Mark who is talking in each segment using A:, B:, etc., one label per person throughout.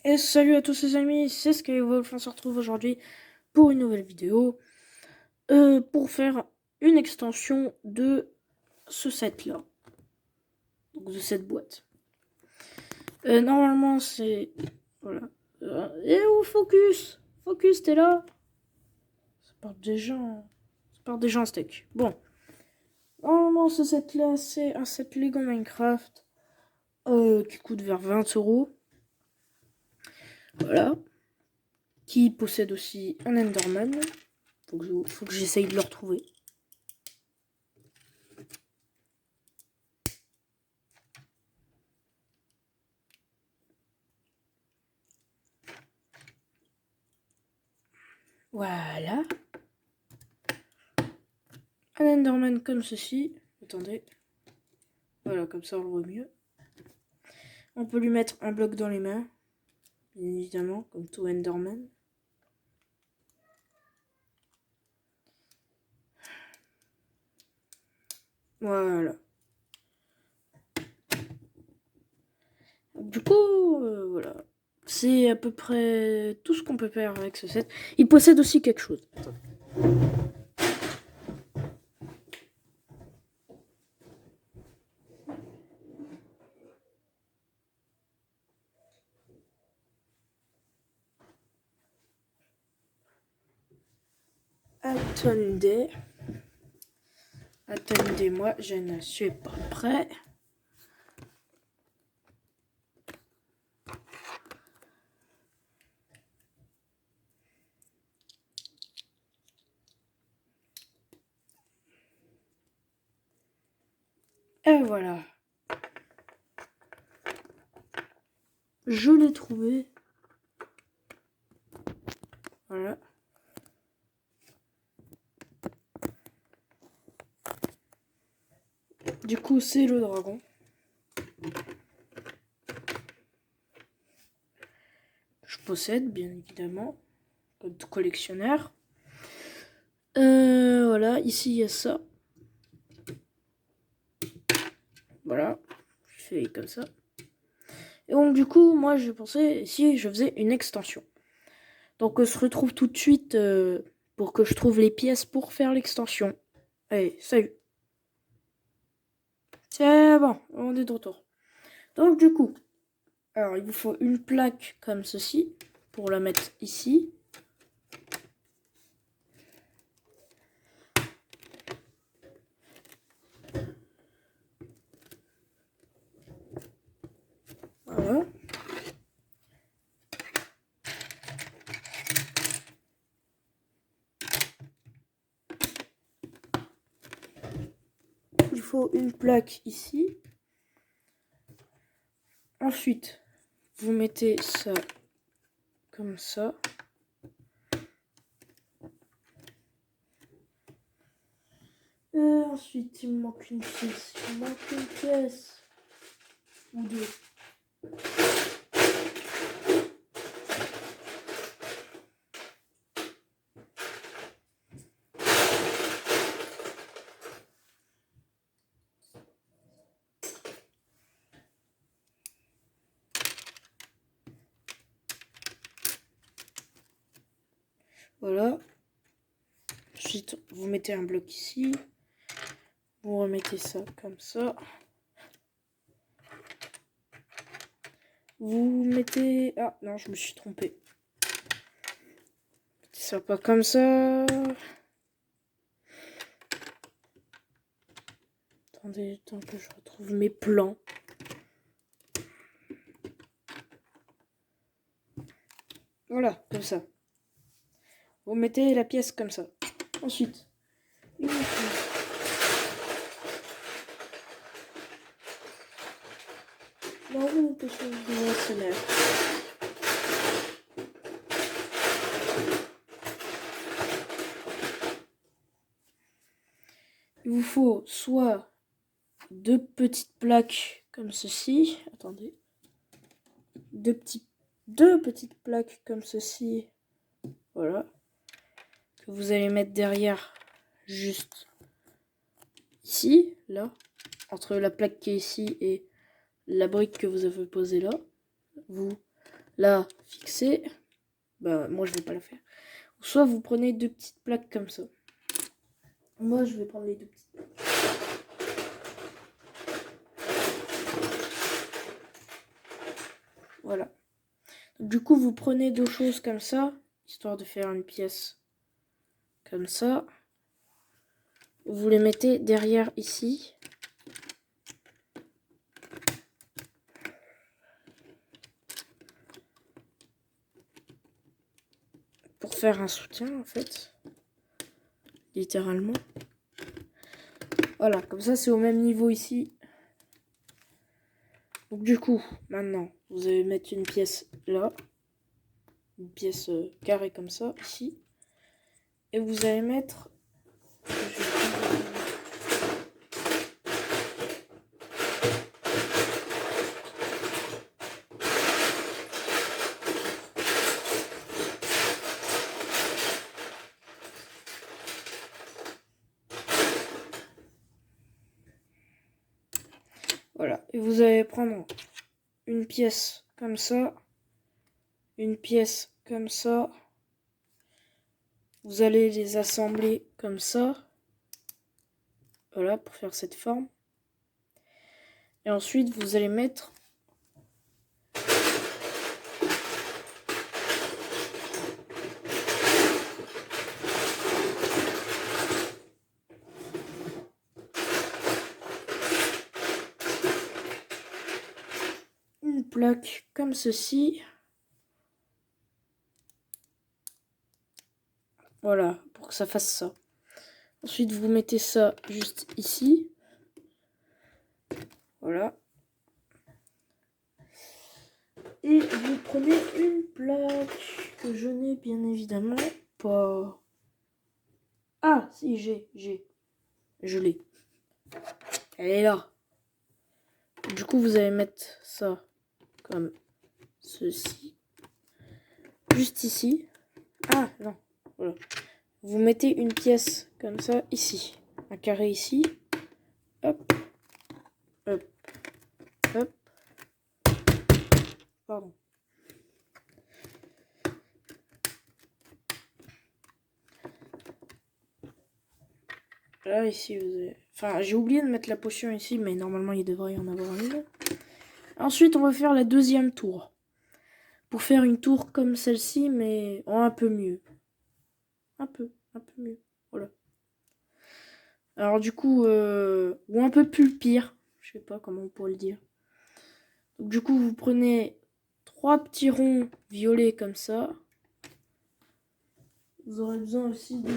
A: Et salut à tous les amis, c'est Skywolf, on se retrouve aujourd'hui pour une nouvelle vidéo pour faire une extension de ce set là, donc de cette boîte. Normalement c'est... Voilà. Et où Focus? Focus, t'es là? Ça part déjà en steak. Bon. Normalement ce set là c'est un set Lego Minecraft qui coûte vers 20€. Voilà. Qui possède aussi un Enderman. Faut que j'essaye de le retrouver. Voilà. Un Enderman comme ceci. Attendez. Voilà, comme ça on le voit mieux. On peut lui mettre un bloc dans les mains. Bien évidemment, comme tout Enderman. Voilà. Du coup, voilà. C'est à peu près tout ce qu'on peut faire avec ce set. Il possède aussi quelque chose. Attendez. Attendez. Attendez-moi, je ne suis pas prêt. Et voilà. Je l'ai trouvé. Voilà. Du coup, c'est le dragon. Je possède, bien évidemment, comme tout collectionneur. Voilà, ici il y a ça. Voilà, je fais comme ça. Et donc du coup, moi je pensais si je faisais une extension. Donc on se retrouve tout de suite pour que je trouve les pièces pour faire l'extension. Allez, salut. C'est bon, on est de retour. Donc du coup, alors il vous faut une plaque comme ceci pour la mettre ici. Voilà. Il faut une plaque ici. Ensuite, vous mettez ça comme ça. Ensuite, il me manque une pièce. Il me manque une pièce. Ou deux. Voilà. Ensuite, vous mettez un bloc ici. Vous remettez ça comme ça. Vous mettez... Ah non, je me suis trompé. Mettez ça pas comme ça. Attendez, tant que je retrouve mes plans. Voilà, comme ça. Vous mettez la pièce comme ça. Ensuite, il vous faut... Là, vous mettez chose de mercenaire. Il vous faut soit deux petites plaques comme ceci. Attendez. Deux petites plaques comme ceci. Voilà. Que vous allez mettre derrière juste ici, là. Entre la plaque qui est ici et la brique que vous avez posée là. Vous là fixé. Bah moi je vais pas la faire. Soit vous prenez 2 petites plaques comme ça. Moi je vais prendre les 2 petites plaques. Voilà. Du coup vous prenez 2 choses comme ça, histoire de faire une pièce comme ça. Vous les mettez derrière ici. Pour faire un soutien en fait. Littéralement. Voilà, comme ça c'est au même niveau ici. Donc du coup, maintenant, vous allez mettre une pièce là. Une pièce carrée comme ça, ici. Et vous allez mettre... Voilà, et vous allez prendre une pièce comme ça. Une pièce comme ça. Vous allez les assembler comme ça. Voilà, pour faire cette forme. Et ensuite, vous allez mettre une plaque comme ceci. Voilà, pour que ça fasse ça. Ensuite, vous mettez ça juste ici. Voilà. Et vous prenez une plaque que je n'ai bien évidemment pas. Ah, si, je l'ai. Elle est là. Du coup, vous allez mettre ça comme ceci. Juste ici. Ah, non. Voilà. Vous mettez une pièce comme ça ici. Un carré ici. Hop. Hop. Hop. Pardon. Là, ici, vous avez... Enfin, j'ai oublié de mettre la potion ici, mais normalement, il devrait y en avoir une. Ensuite, on va faire la deuxième tour. Pour faire une tour comme celle-ci, mais en un peu mieux. Un peu mieux. Voilà. Alors, du coup, ou un peu plus pire. Je sais pas comment on pourrait le dire. Donc, du coup, vous prenez 3 petits ronds violets comme ça. Vous aurez besoin aussi de...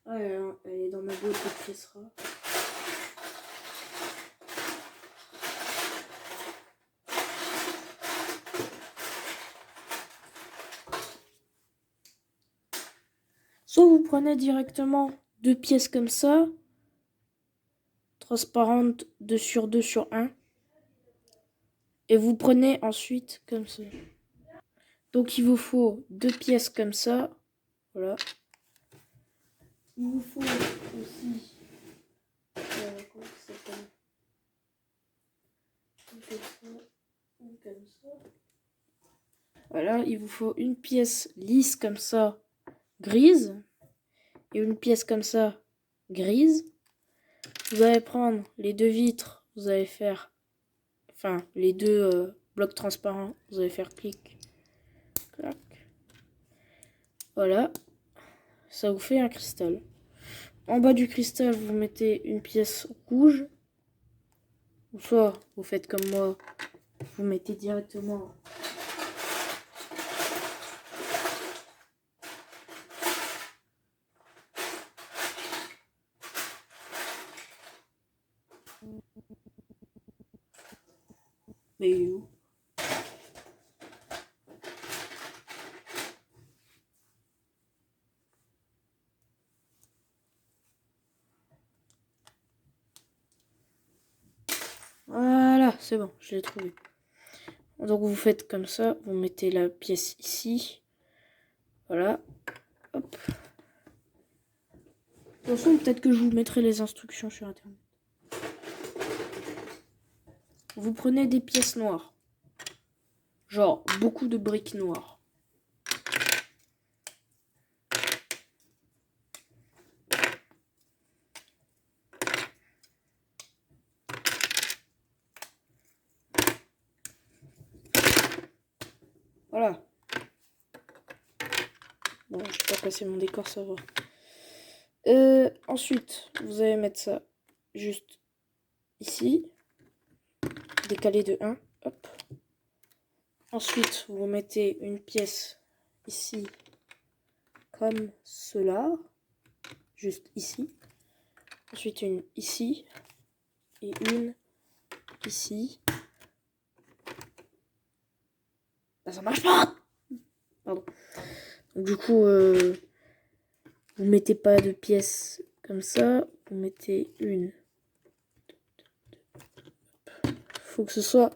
A: Ah, elle est dans ma boîte de pièces rares. Soit vous prenez directement 2 pièces comme ça, transparentes 2 sur 2 sur 1. Et vous prenez ensuite comme ça. Donc il vous faut 2 pièces comme ça. Voilà. Il vous faut aussi... comment ça s'appelle ? Comme ça. Voilà, il vous faut une pièce lisse comme ça, grise. Et une pièce comme ça, grise. Vous allez prendre les 2 vitres, vous allez faire... Enfin, les 2 blocs transparents, vous allez faire clic, clac. Voilà. Ça vous fait un cristal. En bas du cristal, vous mettez une pièce rouge. Ou soit, vous faites comme moi, vous mettez directement... Mais où ? Voilà, c'est bon, je l'ai trouvé. Donc vous faites comme ça, vous mettez la pièce ici. Voilà. Hop. De toute façon, peut-être que je vous mettrai les instructions sur internet. Vous prenez des pièces noires. Genre, beaucoup de briques noires. Voilà. Bon, je vais pas casser mon décor, ça va. Ensuite, vous allez mettre ça juste ici. Décalé de 1. Hop. Ensuite, vous mettez une pièce ici, comme cela. Juste ici. Ensuite, une ici. Et une ici. Là, ça marche pas! Pardon. Donc, du coup, vous mettez pas de pièces comme ça. Vous mettez une. Faut que ce soit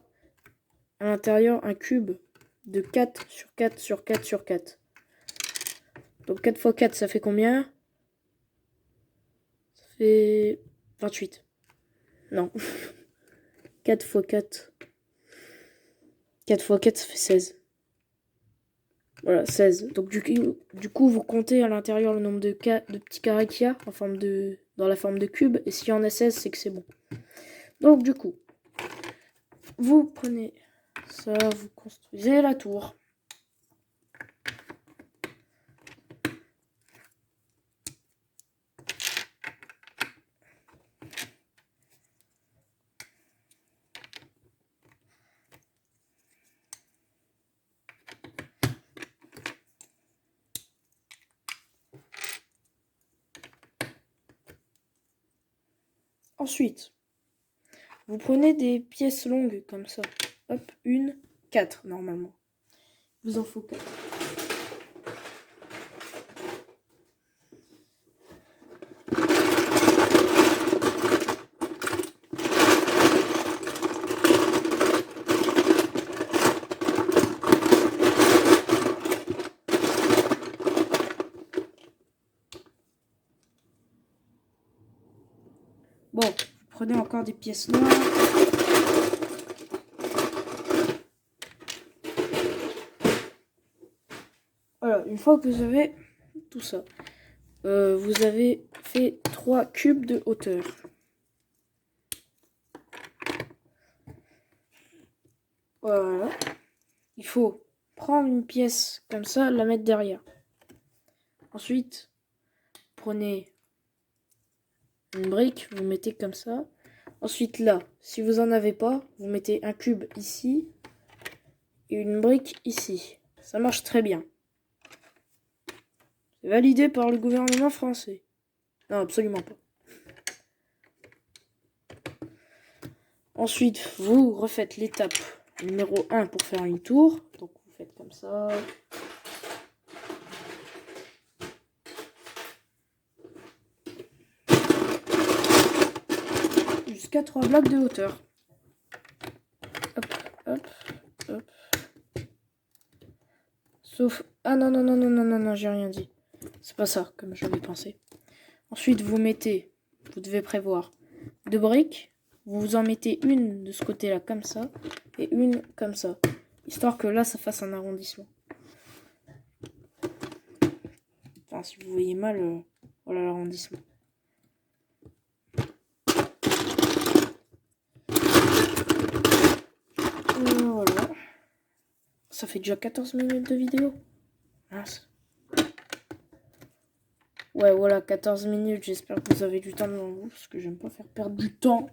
A: à l'intérieur un cube de 4 sur 4 sur 4 sur 4. Donc 4 x 4, ça fait combien? Ça fait 28. Non. 4 x 4. 4 x 4, ça fait 16. Voilà, 16. Donc du coup, vous comptez à l'intérieur le nombre de petits carrés qu'il y a dans la forme de cube. Et s'il y en a 16, c'est que c'est bon. Donc du coup, vous prenez ça, vous construisez la tour. Ensuite, vous prenez des pièces longues comme ça. Hop, 4 normalement. Il vous en faut 4. Bon, vous prenez encore des pièces noires. Voilà, une fois que vous avez tout ça, vous avez fait 3 cubes de hauteur. Voilà. Il faut prendre une pièce comme ça, la mettre derrière. Ensuite, prenez une brique, vous mettez comme ça. Ensuite là, si vous en avez pas, vous mettez un cube ici et une brique ici. Ça marche très bien. C'est validé par le gouvernement français. Non, absolument pas. Ensuite, vous refaites l'étape numéro 1 pour faire une tour. Donc vous faites comme ça. Jusqu'à 3 blocs de hauteur. Hop, hop, hop. Sauf... Ah non, non, non, non, non, non, non, j'ai rien dit. C'est pas ça, comme j'avais pensé. Ensuite, vous mettez... Vous devez prévoir 2 briques. Vous en mettez une de ce côté-là, comme ça. Et une comme ça. Histoire que là, ça fasse un arrondissement. Enfin, si vous voyez mal, voilà l'arrondissement. Voilà. Ça fait déjà 14 minutes de vidéo. Mince. Ouais, voilà, 14 minutes. J'espère que vous avez du temps devant vous, parce que j'aime pas faire perdre du temps.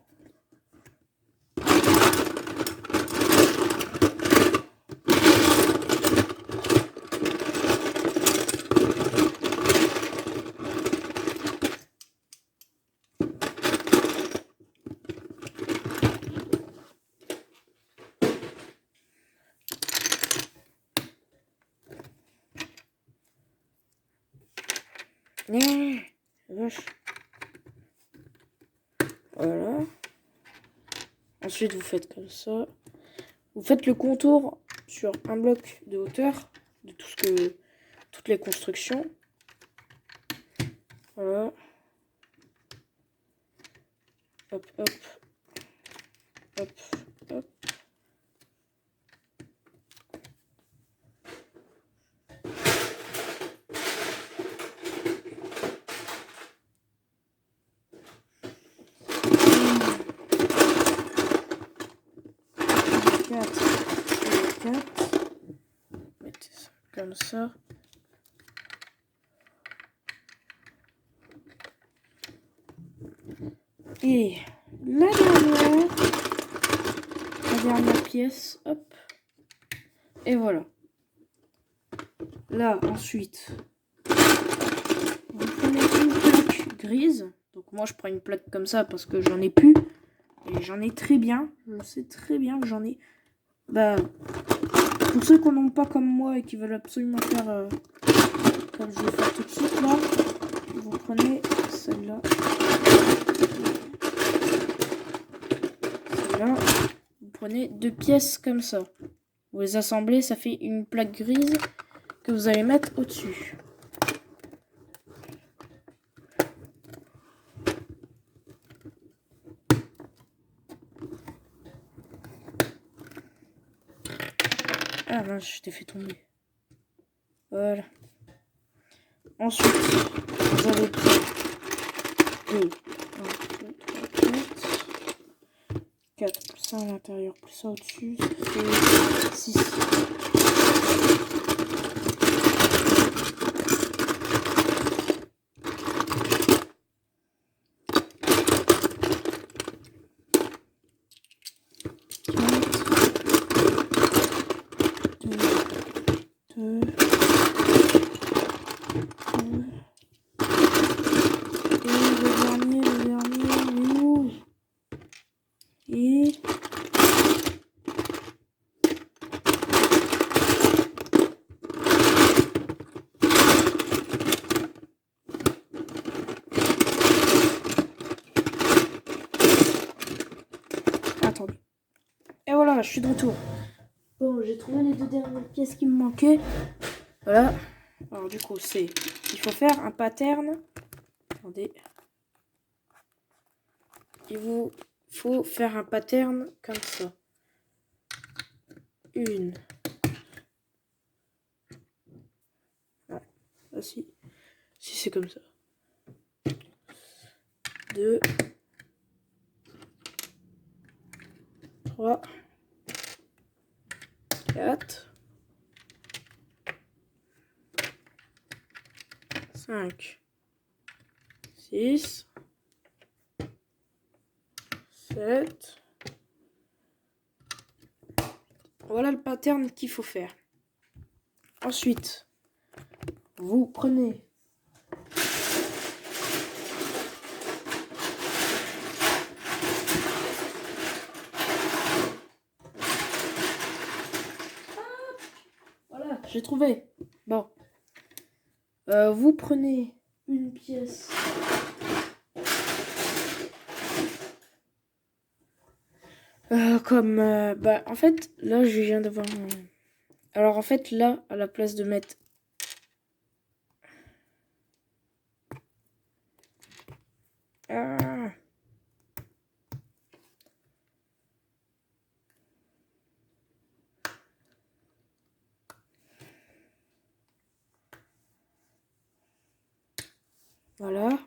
A: Vache. Voilà. Ensuite, vous faites comme ça. Vous faites le contour sur un bloc de hauteur de toutes les constructions. Voilà. Hop, hop. Hop, hop. Mettez ça comme ça. Et la dernière pièce, hop. Et voilà. Là, ensuite, vous prenez une plaque grise. Donc moi, je prends une plaque comme ça parce que j'en ai plus. Et j'en ai très bien. Je sais très bien que j'en ai. Bah, pour ceux qui n'en ont pas comme moi et qui veulent absolument faire comme je vais faire tout de suite là, vous prenez celle-là. Celle-là. Vous prenez 2 pièces comme ça. Vous les assemblez, ça fait une plaque grise que vous allez mettre au-dessus. Ah mince, je t'ai fait tomber. Voilà. Ensuite, vous allez prendre 2, 1, 2, 3, 4, plus ça à l'intérieur, plus ça au-dessus, ça fait 6. Attendez. Et voilà, je suis de retour. Bon, j'ai trouvé les 2 dernières pièces qui me manquaient. Voilà. Alors du coup, c'est... Il faut faire un pattern. Attendez. Il vous faut faire un pattern comme ça. Une. Ah, si. Si c'est comme ça. 2. 3. 4. 5. 6. 7. Voilà le pattern qu'il faut faire. Ensuite, vous prenez voilà, j'ai trouvé. Bon. Vous prenez une pièce. Bah, en fait, là, je viens d'avoir un... Alors, en fait, là, à la place de mettre... Ah. Voilà.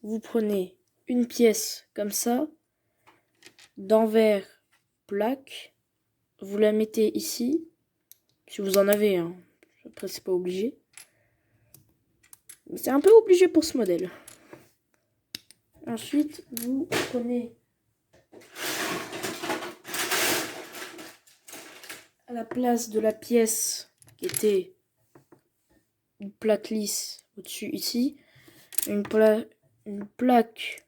A: Vous prenez une pièce comme ça, d'envers plaque. Vous la mettez ici, si vous en avez, hein. Après, c'est pas obligé. Mais c'est un peu obligé pour ce modèle. Ensuite, vous prenez à la place de la pièce qui était une plaque lisse au-dessus ici, une plaque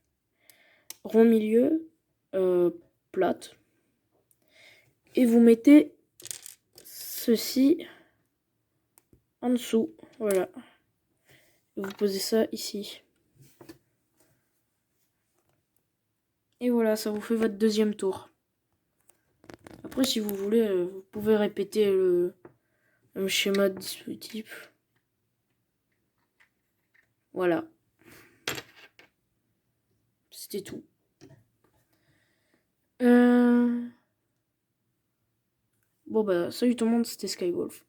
A: rond milieu, plate. Et vous mettez ceci en dessous. Voilà. Vous posez ça ici. Et voilà, ça vous fait votre deuxième tour. Après, si vous voulez, vous pouvez répéter le schéma de dispositif. Voilà. C'était tout. Bon bah, salut tout le monde, c'était Skywolf.